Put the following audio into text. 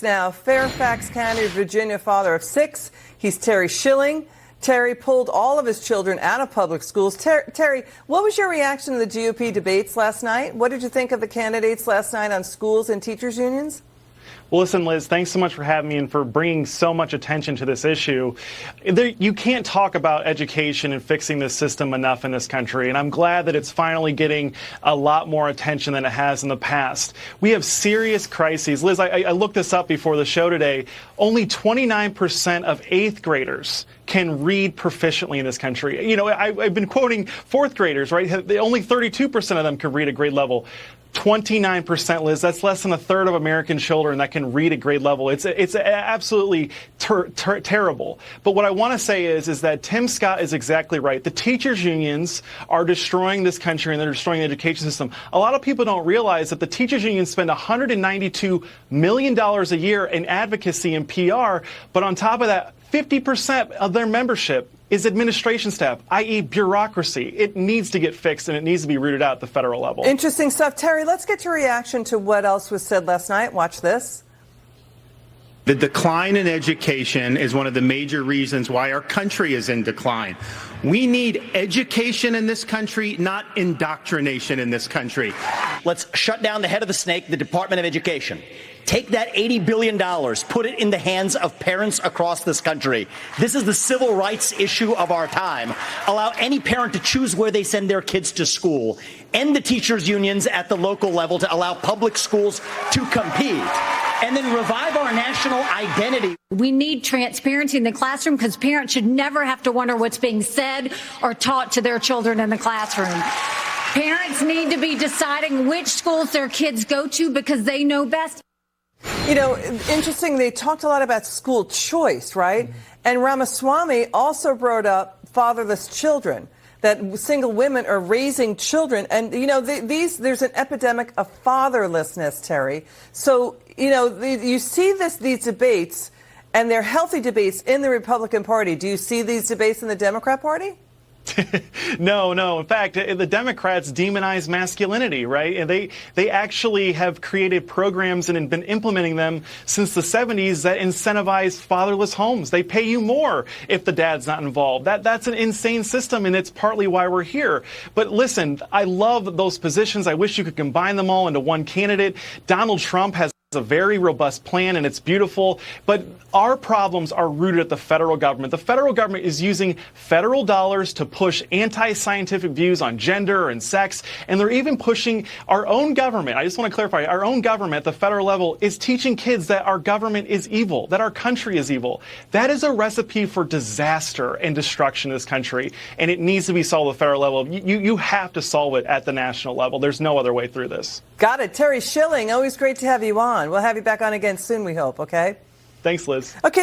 Now, Fairfax County, Virginia father of 6. He's Terry Schilling. Terry pulled all of his children out of public schools. Terry, what was your reaction to the GOP debates last night? What did you think of the candidates last night on schools and teachers' unions? Well, listen, Liz, thanks so much for having me and for bringing so much attention to this issue. You can't talk about education and fixing this system enough in this country, and I'm glad that it's finally getting a lot more attention than it has in the past. We have serious crises. Liz, I looked this up before the show today. Only 29% of 8th graders can read proficiently in this country. You know, I've been quoting 4th graders, right? Only 32% of them can read at grade level. 29%, Liz. That's less than a third of American children that can read at grade level. It's absolutely terrible. But what I want to say is that Tim Scott is exactly right. The teachers' unions are destroying this country and they're destroying the education system. A lot of people don't realize that the teachers' unions spend $192 million a year in advocacy and PR, but on top of that, 50% of their membership is administration staff, i.e. bureaucracy. It needs to get fixed and it needs to be rooted out at the federal level. Interesting stuff. Terry, let's get your reaction to what else was said last night. Watch this. The decline in education is one of the major reasons why our country is in decline. We need education in this country, not indoctrination in this country. Let's shut down the head of the snake, the Department of Education. Take that $80 billion, put it in the hands of parents across this country. This is the civil rights issue of our time. Allow any parent to choose where they send their kids to school. End the teachers' unions at the local level to allow public schools to compete. And then revive our national identity. We need transparency in the classroom because parents should never have to wonder what's being said or taught to their children in the classroom. Parents need to be deciding which schools their kids go to because they know best. You know, interesting, they talked a lot about school choice, right? And Ramaswamy also brought up fatherless children, that single women are raising children. And, you know, there's an epidemic of fatherlessness, Terry. So, you know, you see these debates, and they're healthy debates in the Republican Party. Do you see these debates in the Democrat Party? No. In fact, the Democrats demonize masculinity, right? And they actually have created programs and been implementing them since the 70s that incentivize fatherless homes. They pay you more if the dad's not involved. That's an insane system, and it's partly why we're here. But listen, I love those positions. I wish you could combine them all into one candidate. Donald Trump has a very robust plan, and it's beautiful, but our problems are rooted at the federal government. The federal government is using federal dollars to push anti-scientific views on gender and sex, and they're even pushing our own government. I just want to clarify, our own government at the federal level is teaching kids that our government is evil, that our country is evil. That is a recipe for disaster and destruction in this country, and it needs to be solved at the federal level. You have to solve it at the national level. There's no other way through this. Got it. Terry Schilling, always great to have you on. We'll have you back on again soon, we hope, okay? Thanks, Liz. Okay.